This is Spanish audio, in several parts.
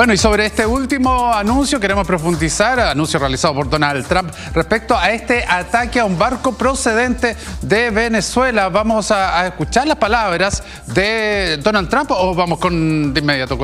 Bueno, y sobre este último anuncio queremos profundizar, anuncio realizado por Donald Trump respecto a este ataque a un barco procedente de Venezuela. Vamos a escuchar las palabras de Donald Trump o vamos de inmediato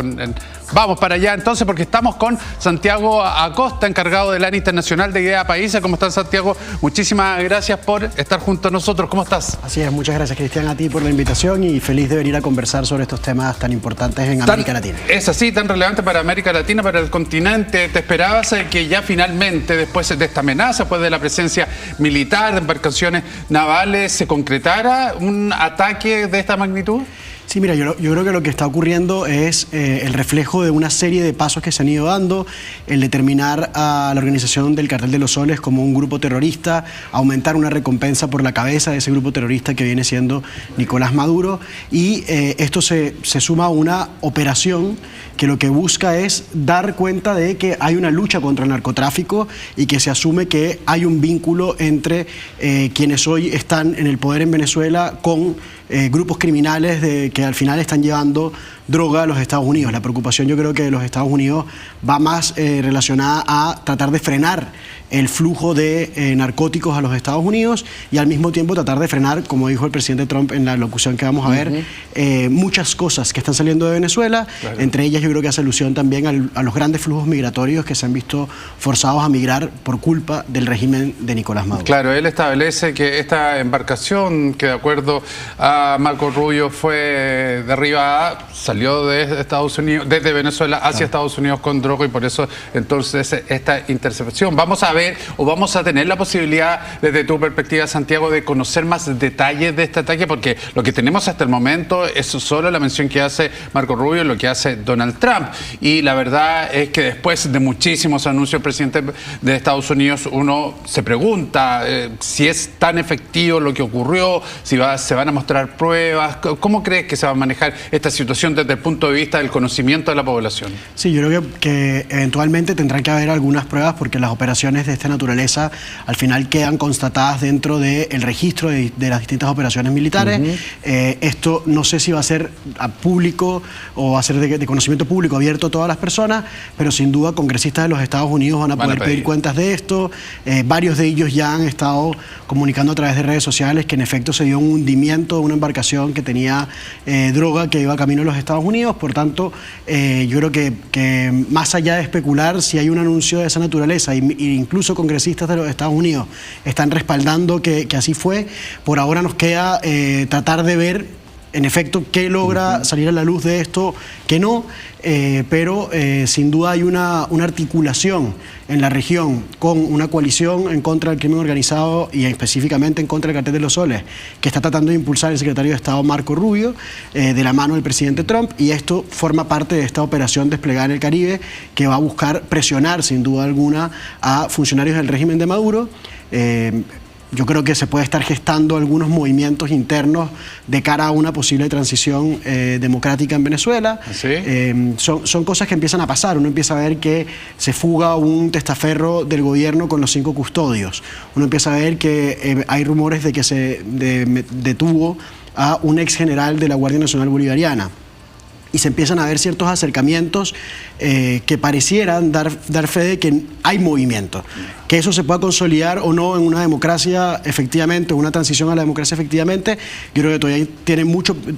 vamos para allá entonces, porque estamos con Santiago Acosta, encargado del área internacional de IDEA Países. ¿Cómo estás, Santiago? Muchísimas gracias por estar junto a nosotros. ¿Cómo estás? Así es, muchas gracias, Cristian, a ti por la invitación y feliz de venir a conversar sobre estos temas tan importantes en América Latina. Es así, tan relevante para América Latina, para el continente. ¿Te esperabas que ya finalmente, después de esta amenaza, después de la presencia militar de embarcaciones navales, se concretara un ataque de esta magnitud? Sí, mira, yo creo que lo que está ocurriendo es el reflejo de una serie de pasos que se han ido dando, el determinar a la organización del Cartel de los Soles como un grupo terrorista, aumentar una recompensa por la cabeza de ese grupo terrorista que viene siendo Nicolás Maduro, y esto se suma a una operación que lo que busca es dar cuenta de que hay una lucha contra el narcotráfico y que se asume que hay un vínculo entre quienes hoy están en el poder en Venezuela con grupos criminales que al final están llevando droga a los Estados Unidos. La preocupación, yo creo, que de los Estados Unidos va más relacionada a tratar de frenar el flujo de narcóticos a los Estados Unidos y al mismo tiempo tratar de frenar, como dijo el presidente Trump en la locución que vamos a ver, muchas cosas que están saliendo de Venezuela. Claro. Entre ellas yo creo que hace alusión también a los grandes flujos migratorios que se han visto forzados a migrar por culpa del régimen de Nicolás Maduro. Claro, él establece que esta embarcación, que de acuerdo a Marco Rubio fue derribada, salió de Estados Unidos, desde Venezuela hacia Estados Unidos con droga, y por eso entonces esta intercepción. Vamos a ver, o vamos a tener la posibilidad, desde tu perspectiva, Santiago, de conocer más detalles de este ataque, porque lo que tenemos hasta el momento es solo la mención que hace Marco Rubio, lo que hace Donald Trump. Y la verdad es que después de muchísimos anuncios del presidente de Estados Unidos, uno se pregunta si es tan efectivo lo que ocurrió, si se van a mostrar pruebas. ¿Cómo crees que se va a manejar esta situación desde el punto de vista del conocimiento de la población? Sí, yo creo que eventualmente tendrán que haber algunas pruebas, porque las operaciones de esta naturaleza al final quedan constatadas dentro del registro de las distintas operaciones militares. Esto no sé si va a ser público o va a ser de conocimiento público abierto a todas las personas, pero sin duda congresistas de los Estados Unidos van a poder pedir cuentas de esto. Varios de ellos ya han estado comunicando a través de redes sociales que en efecto se dio un hundimiento de una embarcación que tenía droga que iba camino a los Estados Unidos. Por tanto, yo creo que más allá de especular si hay un anuncio de esa naturaleza, incluso congresistas de los Estados Unidos están respaldando que así fue, por ahora nos queda tratar de ver en efecto qué logra salir a la luz de esto, que no, pero sin duda hay una articulación en la región con una coalición en contra del crimen organizado y específicamente en contra del Cartel de los Soles, que está tratando de impulsar el secretario de Estado Marco Rubio, de la mano del presidente Trump, y esto forma parte de esta operación desplegada en el Caribe que va a buscar presionar sin duda alguna a funcionarios del régimen de Maduro. Yo creo que se puede estar gestando algunos movimientos internos de cara a una posible transición democrática en Venezuela. ¿Sí? Son cosas que empiezan a pasar. Uno empieza a ver que se fuga un testaferro del gobierno con los 5 custodios. Uno empieza a ver que hay rumores de que se detuvo a un ex general de la Guardia Nacional Bolivariana. Y se empiezan a ver ciertos acercamientos que parecieran dar fe de que hay movimiento. Que eso se pueda consolidar o no en una democracia efectivamente, una transición a la democracia efectivamente, yo creo que todavía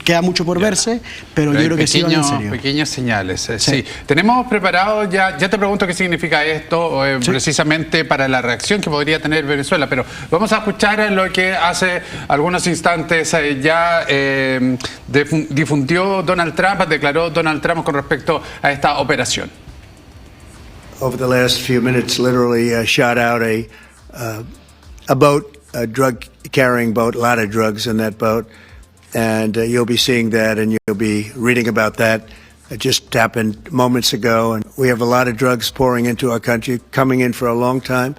queda mucho por verse, pero yo creo que sí van en serio. Pequeñas señales, sí. Tenemos preparado, ya te pregunto qué significa esto precisamente para la reacción que podría tener Venezuela, pero vamos a escuchar lo que hace algunos instantes ya difundió Donald Trump, declaró Donald Trump con respecto a esta operación. Over the last few minutes, literally shot out a boat, a drug-carrying boat, a lot of drugs in that boat, and you'll be seeing that and you'll be reading about that. It just happened moments ago, and we have a lot of drugs pouring into our country, coming in for a long time,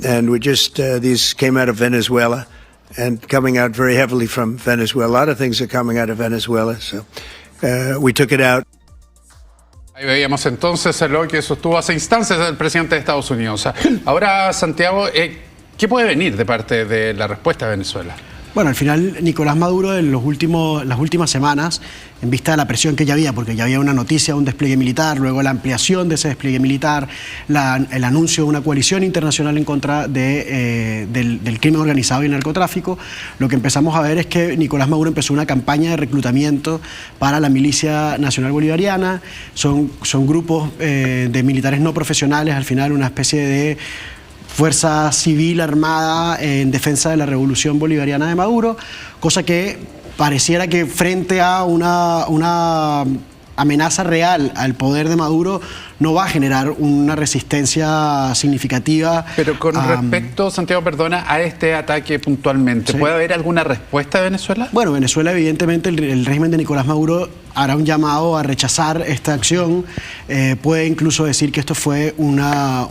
and we just, these came out of Venezuela and coming out very heavily from Venezuela. A lot of things are coming out of Venezuela, so we took it out. Ahí veíamos entonces lo que sostuvo hace instantes el presidente de Estados Unidos. Ahora, Santiago, ¿qué puede venir de parte de la respuesta de Venezuela? Bueno, al final Nicolás Maduro en las últimas semanas, en vista de la presión que ya había, porque ya había una noticia de un despliegue militar, luego la ampliación de ese despliegue militar, el anuncio de una coalición internacional en contra del crimen organizado y el narcotráfico, lo que empezamos a ver es que Nicolás Maduro empezó una campaña de reclutamiento para la Milicia Nacional Bolivariana. Son grupos de militares no profesionales, al final una especie de fuerza civil armada en defensa de la revolución bolivariana de Maduro, cosa que pareciera que frente a una amenaza real al poder de Maduro no va a generar una resistencia significativa. Pero con respecto, Santiago, perdona, a este ataque puntualmente, ¿sí? ¿Puede haber alguna respuesta de Venezuela? Bueno, Venezuela, evidentemente, el régimen de Nicolás Maduro hará un llamado a rechazar esta acción, puede incluso decir que esto fue una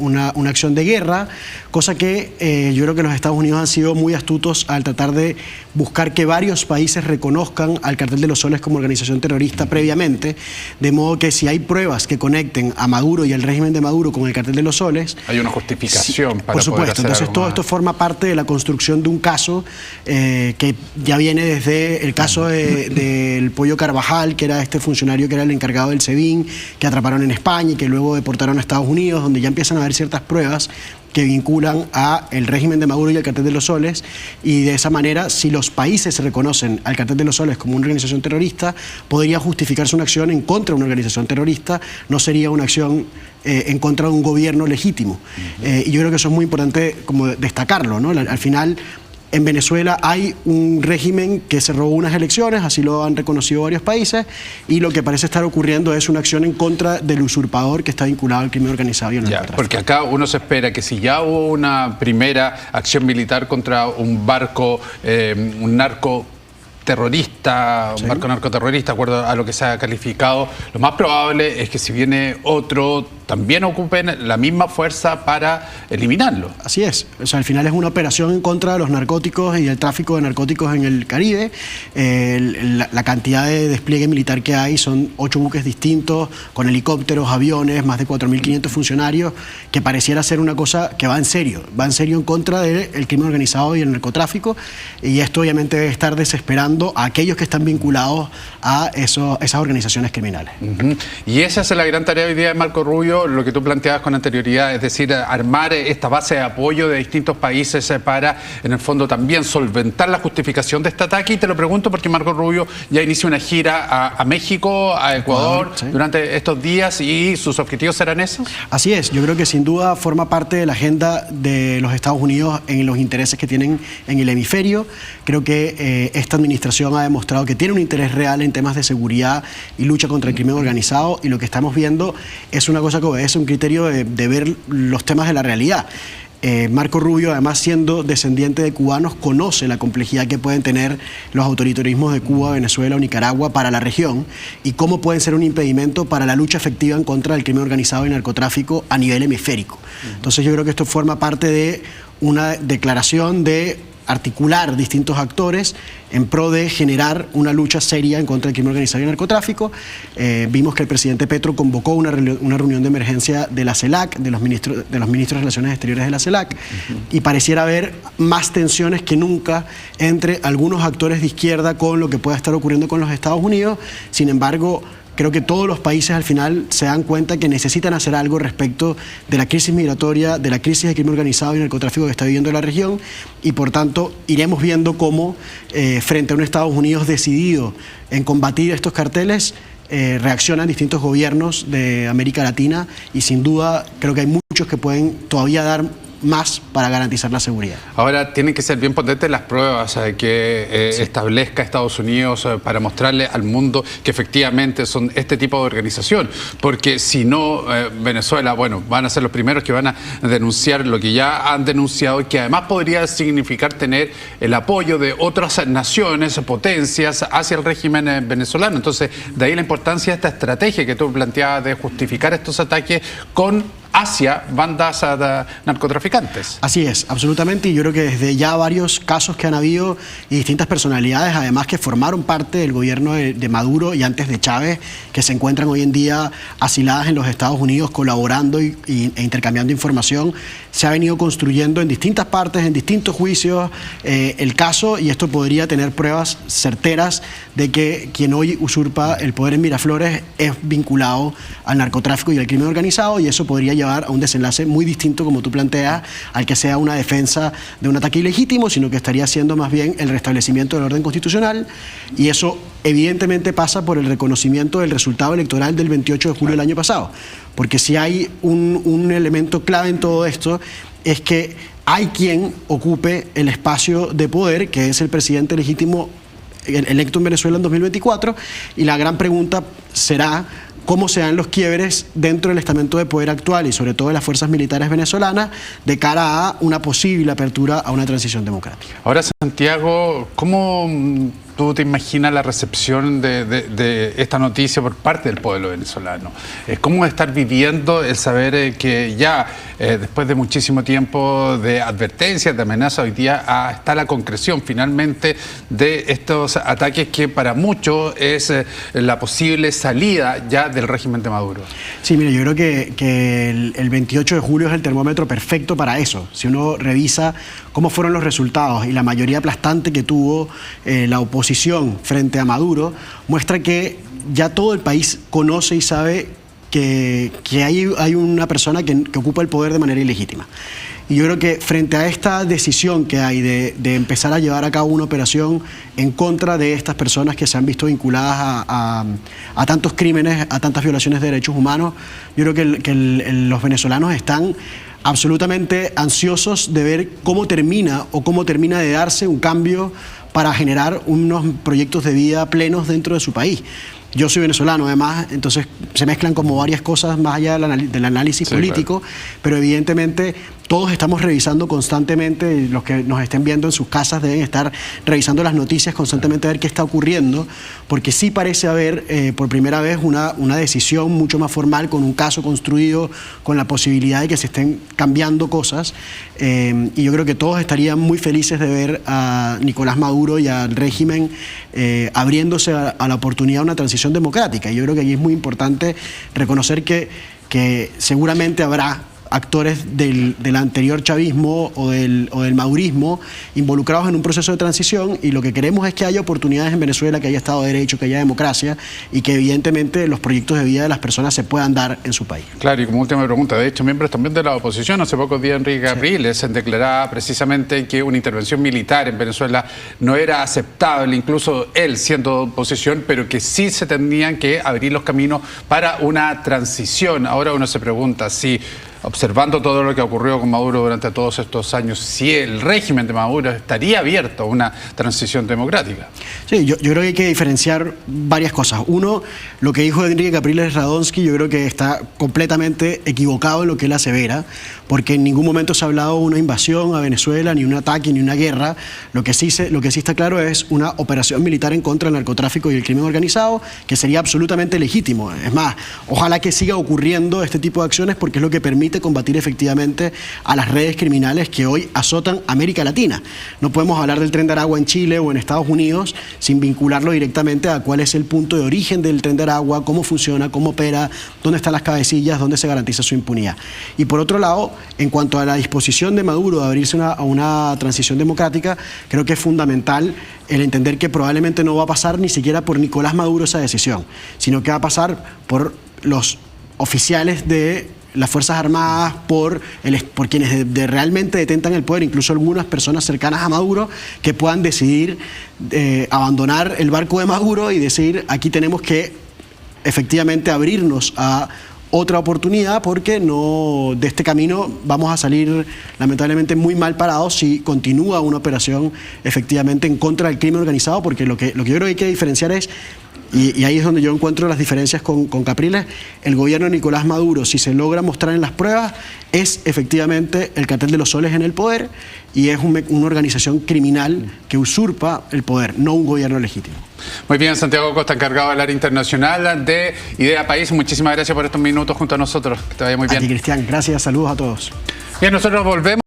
acción de guerra, cosa que yo creo que los Estados Unidos han sido muy astutos al tratar de buscar que varios países reconozcan al Cartel de los Soles como organización terrorista previamente, de modo que si hay pruebas que conecten a Maduro y al régimen de Maduro con el Cartel de los Soles... Hay una justificación, sí, para por supuesto, poder hacer entonces todo esto forma parte de la construcción de un caso que ya viene desde el caso del Pollo Carvajal, que era este funcionario que era el encargado del SEBIN, que atraparon en España y que luego deportaron a Estados Unidos, donde ya empiezan a haber ciertas pruebas que vinculan a el régimen de Maduro y al Cartel de los Soles, y de esa manera, si los países reconocen al Cartel de los Soles como una organización terrorista, podría justificarse una acción en contra de una organización terrorista, no sería una acción en contra de un gobierno legítimo. Y yo creo que eso es muy importante como destacarlo, ¿no? Al final, en Venezuela hay un régimen que se robó unas elecciones, así lo han reconocido varios países, y lo que parece estar ocurriendo es una acción en contra del usurpador que está vinculado al crimen organizado y al narcotráfico. Porque acá uno se espera que si ya hubo una primera acción militar contra un barco, un narco terrorista, un barco narcoterrorista, de acuerdo a lo que se ha calificado, lo más probable es que si viene otro, también ocupen la misma fuerza para eliminarlo. Así es. O sea, al final es una operación en contra de los narcóticos y el tráfico de narcóticos en el Caribe. La cantidad de despliegue militar que hay son 8 buques distintos, con helicópteros, aviones, más de 4.500 funcionarios, que pareciera ser una cosa que va en serio en contra del crimen organizado y el narcotráfico, y esto obviamente debe estar desesperando a aquellos que están vinculados a esas organizaciones criminales. Y esa es la gran tarea hoy día de Marco Rubio, lo que tú planteabas con anterioridad, es decir, armar esta base de apoyo de distintos países para, en el fondo, también solventar la justificación de este ataque. Y te lo pregunto porque Marco Rubio ya inició una gira a México, a Ecuador, sí, durante estos días, y sus objetivos serán esos. Así es, yo creo que sin duda forma parte de la agenda de los Estados Unidos en los intereses que tienen en el hemisferio. Creo que esta administración ha demostrado que tiene un interés real en temas de seguridad y lucha contra el crimen organizado, y lo que estamos viendo es una cosa que obedece a un criterio de ver los temas de la realidad. Marco Rubio, además siendo descendiente de cubanos, conoce la complejidad que pueden tener los autoritarismos de Cuba, Venezuela o Nicaragua para la región, y cómo pueden ser un impedimento para la lucha efectiva en contra del crimen organizado y narcotráfico a nivel hemisférico. Entonces yo creo que esto forma parte de una declaración de articular distintos actores en pro de generar una lucha seria en contra del crimen organizado y el narcotráfico. Vimos que el presidente Petro convocó una reunión de emergencia de la CELAC, de los ministros de Relaciones Exteriores de la CELAC, y pareciera haber más tensiones que nunca entre algunos actores de izquierda con lo que pueda estar ocurriendo con los Estados Unidos. Sin embargo, creo que todos los países al final se dan cuenta que necesitan hacer algo respecto de la crisis migratoria, de la crisis de crimen organizado y narcotráfico que está viviendo la región, y por tanto iremos viendo cómo frente a un Estados Unidos decidido en combatir estos carteles, reaccionan distintos gobiernos de América Latina, y sin duda creo que hay muchos que pueden todavía dar más para garantizar la seguridad. Ahora, tienen que ser bien potentes las pruebas que establezca Estados Unidos para mostrarle al mundo que efectivamente son este tipo de organización, porque si no, Venezuela, bueno, van a ser los primeros que van a denunciar lo que ya han denunciado, y que además podría significar tener el apoyo de otras naciones, potencias, hacia el régimen venezolano. Entonces, de ahí la importancia de esta estrategia que tú planteabas de justificar estos ataques con hacia bandas narcotraficantes. Así es, absolutamente, y yo creo que desde ya varios casos que han habido y distintas personalidades, además que formaron parte del gobierno de Maduro y antes de Chávez, que se encuentran hoy en día asiladas en los Estados Unidos colaborando e intercambiando información, se ha venido construyendo en distintas partes, en distintos juicios, el caso, y esto podría tener pruebas certeras de que quien hoy usurpa el poder en Miraflores es vinculado al narcotráfico y al crimen organizado, y eso podría llevar a un desenlace muy distinto, como tú planteas, al que sea una defensa de un ataque ilegítimo, sino que estaría siendo más bien el restablecimiento del orden constitucional, y eso evidentemente pasa por el reconocimiento del resultado electoral del 28 de julio del año pasado, porque si hay un elemento clave en todo esto, es que hay quien ocupe el espacio de poder, que es el presidente legítimo electo en Venezuela en 2024, y la gran pregunta será cómo se dan los quiebres dentro del estamento de poder actual y sobre todo de las fuerzas militares venezolanas de cara a una posible apertura a una transición democrática. Ahora, Santiago, ¿cómo tú te imaginas la recepción de esta noticia por parte del pueblo venezolano? ¿Cómo estar viviendo el saber que ya después de muchísimo tiempo de advertencias, de amenazas, hoy día está la concreción finalmente de estos ataques que para muchos es la posible salida ya del régimen de Maduro? Sí, mire, yo creo que el 28 de julio es el termómetro perfecto para eso. Si uno revisa cómo fueron los resultados y la mayoría aplastante que tuvo la oposición frente a Maduro, muestra que ya todo el país conoce y sabe que hay una persona que ocupa el poder de manera ilegítima. Y yo creo que frente a esta decisión que hay de empezar a llevar a cabo una operación en contra de estas personas que se han visto vinculadas a tantos crímenes, a tantas violaciones de derechos humanos, yo creo que los venezolanos están absolutamente ansiosos de ver cómo termina de darse un cambio para generar unos proyectos de vida plenos dentro de su país. Yo soy venezolano, además, entonces se mezclan como varias cosas más allá del análisis político, claro. Pero evidentemente todos estamos revisando constantemente, los que nos estén viendo en sus casas deben estar revisando las noticias constantemente a ver qué está ocurriendo, porque sí parece haber por primera vez una decisión mucho más formal, con un caso construido, con la posibilidad de que se estén cambiando cosas, y yo creo que todos estarían muy felices de ver a Nicolás Maduro y al régimen abriéndose a la oportunidad de una transición democrática. Y yo creo que allí es muy importante reconocer que seguramente habrá actores del anterior chavismo o del madurismo involucrados en un proceso de transición, y lo que queremos es que haya oportunidades en Venezuela, que haya Estado de Derecho, que haya democracia y que evidentemente los proyectos de vida de las personas se puedan dar en su país. Claro, y como última pregunta, de hecho, miembros también de la oposición, hace pocos días Enrique Capriles declaraba precisamente que una intervención militar en Venezuela no era aceptable, incluso él siendo oposición, pero que sí se tendrían que abrir los caminos para una transición. Ahora uno se pregunta si, observando todo lo que ocurrió con Maduro durante todos estos años, si el régimen de Maduro estaría abierto a una transición democrática. Sí, yo creo que hay que diferenciar varias cosas. Uno, lo que dijo Enrique Capriles Radonsky, yo creo que está completamente equivocado en lo que él asevera, porque en ningún momento se ha hablado de una invasión a Venezuela, ni un ataque, ni una guerra. Lo que sí está claro es una operación militar en contra del narcotráfico y el crimen organizado, que sería absolutamente legítimo. Es más, ojalá que siga ocurriendo este tipo de acciones, porque es lo que permite combatir efectivamente a las redes criminales que hoy azotan América Latina. No podemos hablar del Tren de Aragua en Chile o en Estados Unidos sin vincularlo directamente a cuál es el punto de origen del Tren de Aragua, cómo funciona, cómo opera, dónde están las cabecillas, dónde se garantiza su impunidad. Y por otro lado, en cuanto a la disposición de Maduro de abrirse a una transición democrática, creo que es fundamental el entender que probablemente no va a pasar ni siquiera por Nicolás Maduro esa decisión, sino que va a pasar por los oficiales de las Fuerzas Armadas, por quienes realmente detentan el poder, incluso algunas personas cercanas a Maduro, que puedan decidir abandonar el barco de Maduro y decir: aquí tenemos que efectivamente abrirnos a otra oportunidad, porque no, de este camino vamos a salir lamentablemente muy mal parados si continúa una operación efectivamente en contra del crimen organizado, porque lo que yo creo que hay que diferenciar es Y ahí es donde yo encuentro las diferencias con Capriles. El gobierno de Nicolás Maduro, si se logra mostrar en las pruebas, es efectivamente el cartel de los soles en el poder y es una organización criminal que usurpa el poder, no un gobierno legítimo. Muy bien, Santiago Costa, encargado del área internacional de Idea País. Muchísimas gracias por estos minutos junto a nosotros. Que te vaya muy bien. A ti, Cristian. Gracias. Saludos a todos. Bien, nosotros volvemos.